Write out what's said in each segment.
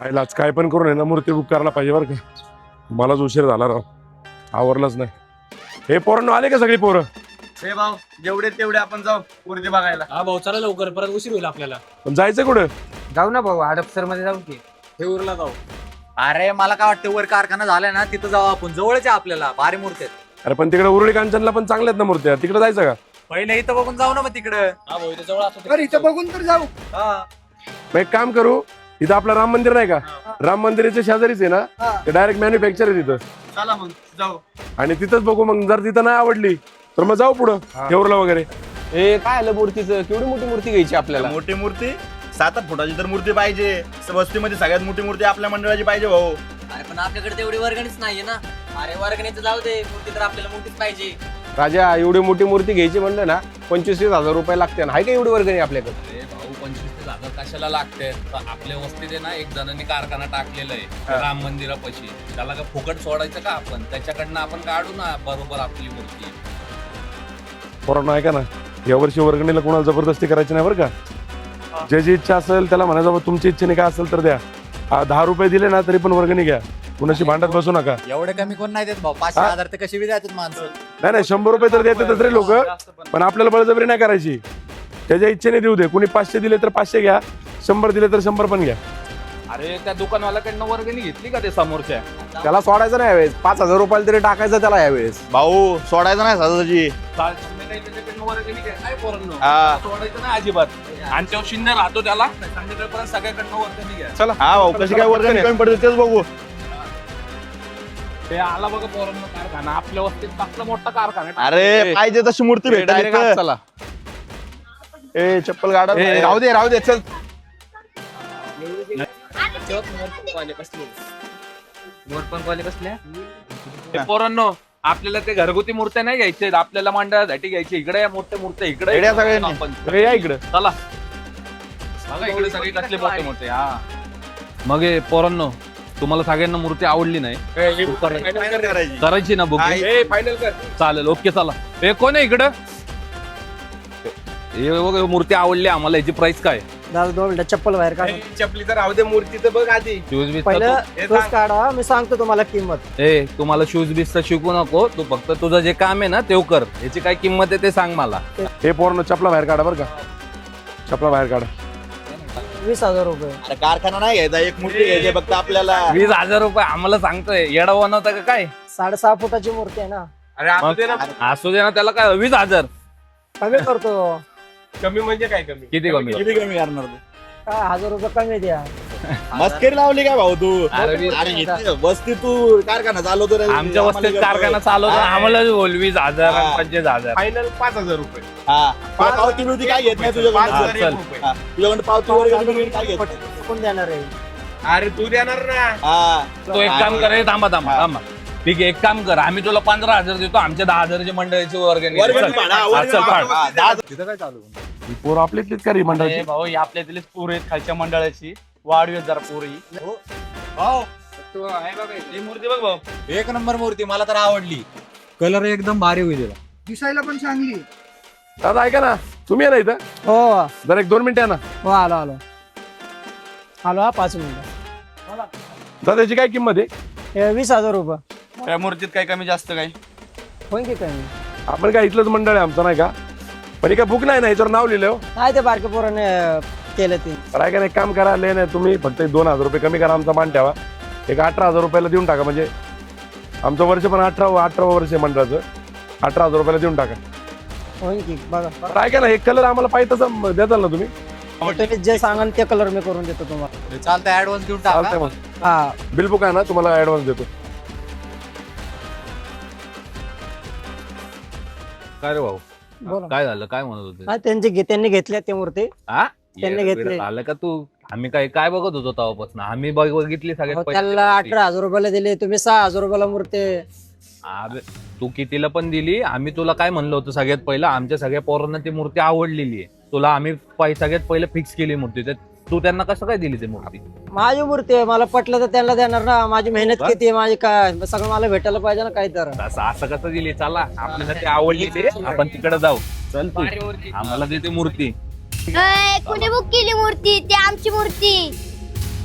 आईलाच काय पण करून आहे ना मूर्ती बुक करायला पाहिजे बरं का. मलाच उशीर झाला राव, आवरलंच नाही. हे पोरांनो आले का सगळी पोरं? हे भाऊ जेवढे तेवढे आपण जाऊ मूर्ती बघायला. हा भाऊ चला लवकर, परत उशीर होईल आपल्याला. पण जायचं कुठं? जाऊ ना भाऊ, हडपसर मध्ये जाऊ की. हे उरला जाऊ. अरे मला काय वाटतं वर कारखाना झालाय ना तिथं जाऊ आपण, जवळच आहे आपल्याला, भारी मूर्ती आहेत. अरे पण तिकडे उरुळी कांचनला पण चांगल्यात ना मूर्त्या, तिकडे जायचं का? पहिले इथं बघून जाऊ ना मग तिकडं. हा भाऊ इथे जवळ असतो. बरं इथं बघून तर जाऊ. हा. मग एक काम करू, इथं आपलं राम मंदिर नाही का, राम मंदिराच्या शेजारीच आहे ना, ते डायरेक्ट मॅन्युफॅक्चर आहे तिथं. चला मग जाऊ. आणि तिथंच बघू मग, जर तिथं नाही आवडली तर मग जाऊ पुढं ठेवरला वगैरे. हे काय आलं मूर्तीचं, केवढी मोठी मूर्ती घ्यायची आपल्याला? मोठी मूर्ती 7-8 फुटाची तर मूर्ती पाहिजे. वस्तीमध्ये सगळ्यात मोठी मूर्ती आपल्या मंडळाची पाहिजे भाऊ. अरे पण आपल्याकडे तेवढी वर्गणीच नाहीये ना. अरे वर्गणीचं जाऊ दे, मूर्ती तर आपल्याला मोठीच पाहिजे. राजा, एवढी मोठी मूर्ती घ्यायची म्हणलं ना 25,000 रुपये लागते ना. हाय का एवढी वर्गणी आपल्याकडे? अरे भाऊ 25,000 कशाला लागते? आपल्या वस्तीत आहे ना एक जणांनी कारखाना टाकलेला आहे राम मंदिरापाशी. त्याला का फुकट सोडायचं का आपण? त्याच्याकडनं आपण काढू ना बरोबर आपली मूर्ती. पोरांनो ऐका ना, यावर्षी वर्गणीला कोणाला जबरदस्ती करायची नाही बरं का. ज्याची इच्छा असेल त्याला म्हणायचं बाबा तुमची इच्छेने काय असेल तर द्या. 10 रुपये दिले ना तरी पण वर्गणी घ्या, कुणाशी भांडत बसू नका. एवढे कमी कोण नाही देत भाऊ, 5,000 ते कशी बी देतात माणसं. नाही 100 रुपये तर देतातच रे लोक, पण आपल्याला बळजबरी नाही करायची. त्याच्या इच्छेने देऊ दे. कुणी 500 दिले तर 500 घ्या, 100 दिले तर 100 पण घ्या. अरे त्या दुकानवाल्याकडनं वर्गणी घेतली का ते समोरच्या? त्याला सोडायचं नाही यावेळेस. 5,000 रुपयाला तरी टाकायचं त्याला यावेळेस. भाऊ सोडायचं नाही साधाची. काय पोरांनो? हा. सोडायचं नाही अजिबात. आणि तो शिंदे राहतो त्याला संध्याकाळपर्यंत सगळ्याकडनं वर्गणी घ्या. चला हा भाऊ, कशी काय वर्गणी कमी पडते तेच बघू. ते आला बघा पोरांनो कारखाना आपल्या वस्तीत कसला मोठा कारखाना. अरे पाहिजे तशी मूर्ती भेटेल डायरेक्ट इथं. चला. ए चप्पल गाडा. राहू दे चल. ते पोरांनो आपल्याला ते घरगुती मूर्त्या नाही घ्यायचे, आपल्याला मंडळासाठी घ्यायचे. इकडे या मोठ्या मूर्त्या इकडे इकडे या सगळ्यांनी. आपण अरे या इकडं. चला बघा इकडे सगळे कसले मोठे मोठे. हा मग हे पोरांनो तुम्हाला सगळ्यांना मूर्ती आवडली नाही? करायची. करायची ना बुक? फायनल कर. चालेल, ओके चला. हे कोण आहे इकडं? हे बघा मूर्ती आवडली आम्हाला. याची प्राइस काय? दादा 2 मिनिटं चप्पल बाहेर काढा. चपली तर राहू दे, मूर्ती तर बघ आधी. शूज बीज पहिलं तोच काढा, मी सांगतो तुम्हाला किंमत. तुम्हाला शूज बीज शिकू नको. तू फक्त तुझं जे काम आहे ना ते कर. याची काय किंमत आहे ते सांग मला. हे पोरांनो चपला बाहेर काढा बरं का, चपला बाहेर काढा. 20,000 रुपये. अरे कारखाना नाही घ्यायचा, एक मूर्ती घ्यायची फक्त आपल्याला. 20,000 रुपये आम्हाला सांगतोय? येडा बनवता का काय? 6.5 फुटाची मूर्ती आहे ना, असू दे ना, त्याला काय 20,000? कमी करतो. कमी म्हणजे काय कमी? किती कमी? किती कमी करणार तू? काय 1,000 रुपये कमी द्या. मस्करी लावली काय भाऊ तू? अरे वीस- अरे इथे वस्ती तू कारखाना चालवतो रे. आमच्या वस्तीत कारखाना चालवतो, आम्हाला बोल 20,000 आणि 25,000. फायनल 5,000 रुपये. हा. तुला पावती बिवती काय घेत नाही तुझ्याकडे? 5,000 चल. हा. तुझ्याकडे पावती वगैरे काय घेत नाही. कोण देणार आहे? अरे तू देणार ना. हा. तो एक काम कर, हे थांबा ठीक आहे, एक काम कर, आम्ही तुला 15,000 देतो, आमच्या 10,000ची मंडळाची वर्गणी. वर्गणी चल. पाडा, हा, वर्गणी चल, पाडा. पाड. हा, 10,000. ही पोरं आपलीच का रे मंडळाची? भाऊ ही आपल्यातलीच पोरं आहेत खालच्या मंडळाची. वाढूयात जरा पोरी. भाऊ, मूर्ती बघ भाऊ, 1 नंबर मूर्ती, मला तर आवडली. कलर एकदम भारी होईल. दिसायला पण चांगली. दादा ऐका ना, तुम्ही आहे ना इथं, हो जरा 1-2 मिनिटं ना. हो, आलो आलो आलो. हा 5 मिनिटं. दादा याची काय किंमत आहे? हे 20,000 रुपये. त्या मूर्तीत काही कमी जास्त काही होईन की कमी? आपण काय इथलंच मंडळ आहे आमचं नाही का, पण काय बुक नाही ना, याच्यावर नाव लिहिलं हो. नाही ते बारके पोराने केलं ते. तर ऐका ना, एक काम करा, ले नाही तुम्ही फक्त 2,000 रुपये कमी करा, आमचा मान ठेवा. एक 18,000 रुपयाला देऊन टाका, म्हणजे आमचं वर्ष पण 18 वर्ष आहे मंडळाचं. 18,000 रुपयाला देऊन टाका. होईन की बघा. तर ऐका ना, एक कलर आम्हाला पाहिजे तसं देताल ना तुम्ही? तुम्ही जे सांगाल ते कलर मी करून देतो तुम्हाला. चालतं, ऍडव्हान्स देऊन चालतंय टाका. मग. हा बिल बुक आहे ना, तुम्हाला ऍडव्हान्स देतो. काय रे भाऊ, बोला. काय झालं? काय म्हणत होते? हा त्यांनी घेतल्या ते मूर्ती. हा? त्यांनी ये, घेतले. आलं का तू? आम्ही काय बघत होतो तेव्हापासून? आम्ही बघितली हो, सगळ्यात त्याला 18,000 रुपयाला दिले, तुम्ही 6,000 रुपयाला मूर्ती. अबे, तू कितीला पण दिली. आम्ही तुला काय म्हणलं होतं सगळ्यात पहिलं, आमच्या सगळ्या पोरांना ती मूर्ती आवडलेली आहे. तुला आम्ही सगळ्यात पहिलं फिक्स केली मूर्ती, तर तू त्यांना कसं काय दिली ती मूर्ती? माझी मूर्ती आहे, मला पटलं तर त्यांना देणार ना. माझी मेहनत किती आहे, माझी काय सगळं मला भेटायला पाहिजे ना काही तर. असं कसं दिली? चला, आपल्याला ती आवडली ते आपण तिकडे जाऊ. चल तू, आम्हाला देते मूर्ती. कुणी बुक केली मूर्ती? ती आमची मूर्ती.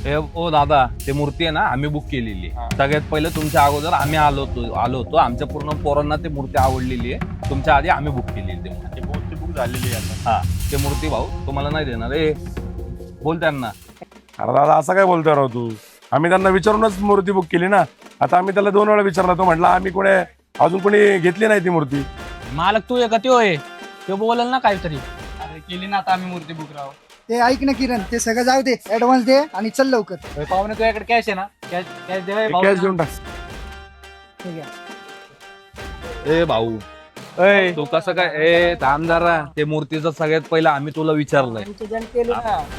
ओ दादा ते मूर्ती आहे ना आम्ही बुक केलेली आहे. सगळ्यात पहिलं तुमच्या अगोदर आम्ही आलो होतो आमच्या पूर्ण पोरांना ती मूर्ती आवडलेली आहे. तुमच्या आधी आम्ही बुक केलेली ती मूर्ती. मूर्ती बुक झालेली आहे आता. हा ते मूर्ती भाऊ तुम्हाला नाही देणार. बोल त्यांना. अरे दादा असं काय बोलतोय राव तू? आम्ही त्यांना विचारूनच मूर्ती बुक केली ना. आता आम्ही त्याला 2 वेळा विचारला, तो म्हटला आम्ही अजून कोणी घेतली नाही ती मूर्ती. मालक तू आहे का त्यो आहे? तो बोलल ना काहीतरी. अरे केली ना आता आम्ही मूर्ती बुक राव. ते ऐक ना किरण, ते सगळं जाऊ दे, ऍडव्हान्स दे आणि चल लवकर. पाहुणे तुझ्याकडे कॅश आहे ना? कॅश दे कॅश देऊन टाक. ठीक आहे. ए भाऊ तू कसं काय थांब जरा. ते मूर्तीचं सगळ्यात पहिलं आम्ही तुला विचारलंय.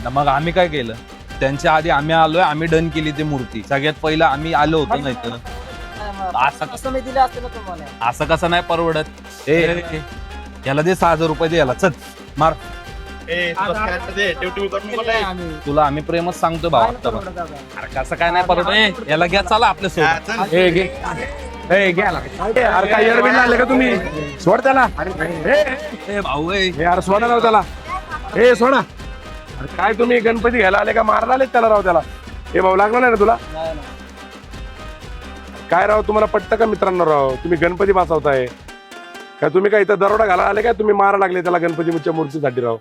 मग आम्ही काय केलं? त्यांच्या आधी आम्ही आलोय, आम्ही डन केली ती मूर्ती. सगळ्यात पहिलं आम्ही आलो होतो. नाही तर असं मी दिलं असतं ना तुम्हाला. असं कसं नाही परवडत. याला दे 6,000 रुपये दे याला. चल मार. ए, तुला करायचं दे, टिव करून नको लय. तुला आम्ही प्रेमच सांगतो भाऊ आता बघ. अरे कसं काय नाही परवडत. याला घ्या चला आपल्या हा, सोबत. चल. अरे काय एअरबिल आले का तुम्ही? सोड त्याला. भाऊ यार सोडा राव त्याला. सोडा. अरे काय तुम्ही गणपती घ्यायला आले का मारायला आले त्याला राव त्याला? भाऊ लागला नाही ना तुला? काय राव तुम्हाला पटतं का मित्रांनो राव? तुम्ही गणपती बसवताय काय? तुम्ही काय इथं दरोडा घाला आले काय? तुम्ही मारा लागले त्याला गणपतीच्या मूर्तीसाठी राव.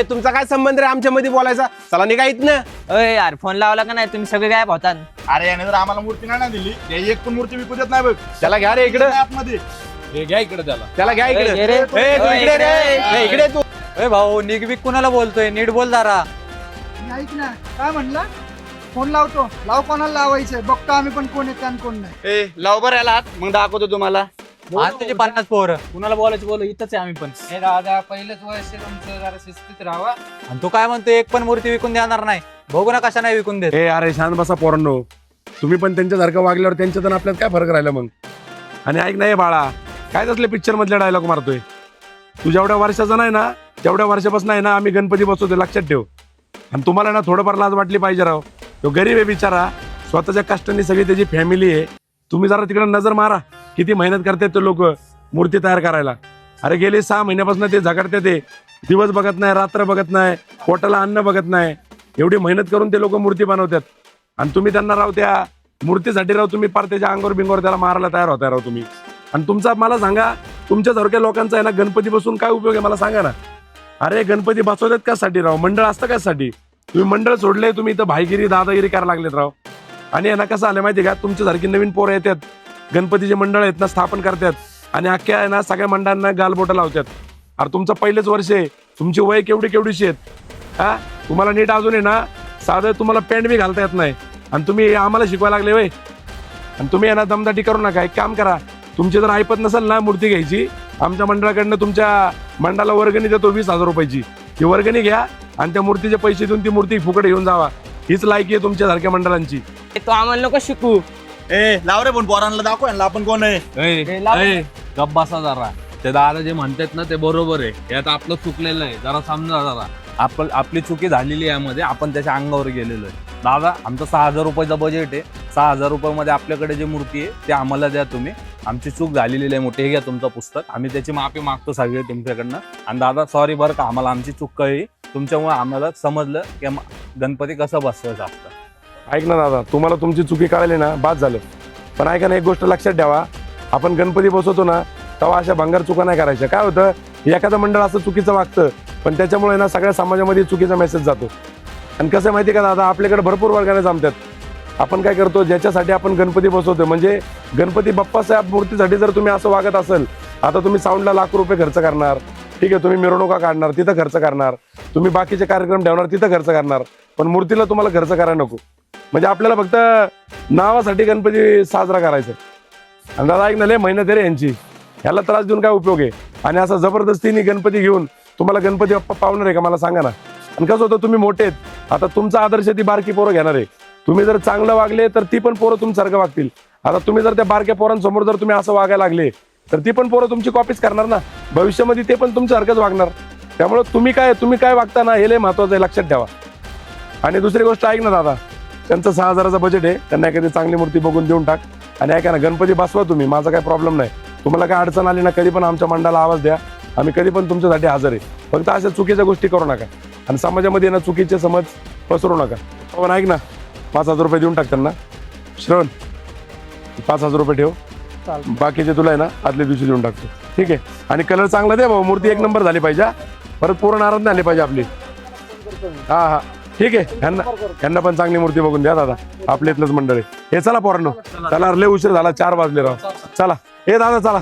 तुमचा काय संबंध रे आमच्या मध्ये बोलायचा? चला निघा इथनं. यार फोन लावला का नाही तुम्ही सगळे गायब होतात. अरे याने जर आम्हाला मूर्ती नाही ना दिली, हे एक पण मूर्ती विकू देत नाही बघ. त्याला घ्या रे इकडे. आतमध्ये घ्या इकडे त्याला. त्याला घ्या इकडे. ए, रे. तू इकडे रे. ए, इकडे तू. ए भाऊ निगविक कुणाला बोलतोय? नीट बोल जरा. आणि ऐक ना, काय म्हणला? फोन लावतो. लाव, कोणाला लावायचंय बघतो आम्ही पण, कोण येते आणि कोण नाही. लाव बरं याला हात, मग दाखवतो तुम्हाला. आज तुझे 50 पोरं. कुणाला बोलायचं बोल, इथंच आहे आम्ही पण. हे दादा पहिलंच वर्ष तुमचं, जरा शिस्तीत राहावा. आणि तू काय म्हणतो? एक पण मूर्ती विकून देणार नाही? बघू ना कशा नाही विकून देत. अरे शांत बसा पोरांनो. तुम्ही पण त्यांच्यासारखं वागल्यावर त्यांच्यात आणि आपल्यात काय फरक राहिला मग? आणि ऐक नाही बाळा, काय तसले पिक्चर मधले डायलॉग मारतोय तू? जेवढ्या वर्षाचा नाही ना, तेवढ्या वर्षापासून आहे ना आम्ही गणपती बसवतो, लक्षात ठेव. आणि तुम्हाला ना थोडंफार लाज वाटली पाहिजे राव. तो गरीब आहे बिचारा, स्वतःच्या कष्टांनी सगळी त्याची फॅमिली आहे. तुम्ही जरा तिकडे नजर मारा, किती मेहनत करतात ते लोक मूर्ती तयार करायला. अरे गेले 6 महिन्यापासून ते झगडते, ते दिवस बघत नाही, रात्र बघत नाही, पोटाला अन्न बघत नाही. एवढी मेहनत करून ते लोक मूर्ती बनवतात. आणि तुम्ही त्यांना राव त्या मूर्तीसाठी राव तुम्ही पार त्याच्या अंगावर बिंगोर त्याला मारायला तयार होता राव तुम्ही. आणि तुमचा मला सांगा, तुमच्यासारख्या लोकांचा आहे ना गणपती बसून काय उपयोग आहे मला सांगा ना. अरे गणपती बसवतात कशासाठी राव? मंडळ असतं कशासाठी? तुम्ही मंडळ सोडले, तुम्ही इथं भाईगिरी दादागिरी करायला लागलेत राव. आणि यांना कसं आलं माहिती का? तुमच्यासारखी नवीन पोरं येतात, गणपतीचे मंडळ आहेत ना स्थापन करतात आणि अख्ख्या आहे ना सगळ्या मंडळांना गालबोटं लावतात. अरे तुमचं पहिलेच वर्ष आहे, तुमची वय केवढीशी आहेत हा? तुम्हाला नीट अजून आहे ना साधं तुम्हाला पॅन्ट बी घालता येत नाही आणि तुम्ही आम्हाला शिकवायला लागले वय. आणि तुम्ही यांना दमदाटी करू नका. एक काम करा, तुमची जर ऐपत नसेल ना मूर्ती घ्यायची, आमच्या मंडळाकडनं तुमच्या मंडळाला वर्गणी देतो 20,000 रुपयाची. ही वर्गणी घ्या आणि त्या मूर्तीचे पैसे देऊन ती मूर्ती फुकट घेऊन जावा. हीच लायकी आहे तुमच्यासारख्या मंडळांची. तो आम्हाला नको शिकू. लाव रे पण पोरांना दाखव यांना आपण कोण आहे. गप बसा जरा. ते दादा जे म्हणतात ना ते बरोबर आहे. यात आपलं चुकलेलं आहे, जरा समजा जरा. आपली चुकी झालेली आहे यामध्ये, आपण त्याच्या अंगावर गेलेलो आहे. दादा आमचं 6,000 रुपयाचं बजेट आहे. 6,000 रुपयामध्ये आपल्याकडे जी मूर्ती आहे ते आम्हाला द्या तुम्ही. आमची चूक झालेली आहे मोठी. हे घ्या तुमचं पुस्तक, आम्ही त्याची माफी मागतो सगळे तुमच्याकडनं. आणि दादा सॉरी बरं का, आम्हाला आमची चूक कळली. तुमच्यामुळे आम्हाला समजलं की गणपती कसं बसवायचं असतं. ऐक ना दादा, तुम्हाला तुमची चुकी कळली ना, बाद झालं. पण ऐका ना, एक गोष्ट लक्षात ठेवा, आपण गणपती बसवतो ना तेव्हा अशा भंगार चुका नाही करायच्या. काय होतं, एखादं मंडळ असं चुकीचं वागतं पण त्याच्यामुळे ना सगळ्या समाजामध्ये चुकीचा मेसेज जातो. आणि कसं माहिती का दादा, आपल्याकडे भरपूर वर्गाने जमतात. आपण काय करतो, ज्याच्यासाठी आपण गणपती बसवतो म्हणजे गणपती बाप्पाच्या मूर्तीसाठी जर तुम्ही असं वागत असेल, आता तुम्ही साऊंडला लाख रुपये खर्च करणार, ठीक आहे, तुम्ही मिरवणुका काढणार तिथं खर्च करणार, तुम्ही बाकीचे कार्यक्रम ठेवणार तिथं खर्च करणार, पण मूर्तीला तुम्हाला खर्च करायला नको. म्हणजे आपल्याला फक्त नावासाठी गणपती साजरा करायचा. आणि दादा ऐक ना, लय मेहनत आहे रे यांची, ह्याला त्रास देऊन काय उपयोग आहे? आणि असं जबरदस्तीने गणपती घेऊन तुम्हाला गणपती बाप्पा पावणार आहे का मला सांगा ना. आणि कसं होतं, तुम्ही मोठे आहेत, आता तुमचा आदर्श ती बारकी पोरं घेणार आहे. तुम्ही जर चांगलं वागले तर ती पण पोरं तुमच्यासारखं वागतील. आता तुम्ही जर त्या बारक्या पोरांसमोर जर तुम्ही असं वागायला लागले तर ती पण पोरं तुमची कॉपीच करणार ना. भविष्यामध्ये ते पण तुमच्यासारखंच वागणार. त्यामुळे तुम्ही काय वागता ना, हे लय महत्वाचं आहे, लक्षात ठेवा. आणि दुसरी गोष्ट ऐक ना दादा, त्यांचं 6,000चं बजेट आहे, त्यांना एखादी चांगली मूर्ती बघून देऊन टाक. आणि ऐका ना, गणपती बसवा तुम्ही, माझा काही प्रॉब्लेम नाही. तुम्हाला काय अडचण आली ना, कधी पण आमच्या मंडळाला आवाज द्या, आम्ही कधी पण तुमच्यासाठी हजर आहे. फक्त अशा चुकीच्या गोष्टी करू नका आणि समाजामध्ये ना चुकीचे समज पसरू नका. पण ऐक ना, 5,000 रुपये देऊन टाकतात ना श्रवण, 5,000 रुपये ठेव, बाकीचे तुला आहे ना आदल्या दिवशी देऊन टाकतो, ठीक आहे. आणि कलर चांगला दे भाऊ, मूर्ती एक नंबर झाली पाहिजे हा. परत पूर्ण नाराज नाही आली पाहिजे आपली. हा हा ठीक आहे. यांना पण चांगली मूर्ती बघून द्या दादा, आपल्या इथलंच मंडळ आहे हे. चला पोरांनो, चला लय उशीर झाला, 4 वाजले राव. चला ए दादा चला.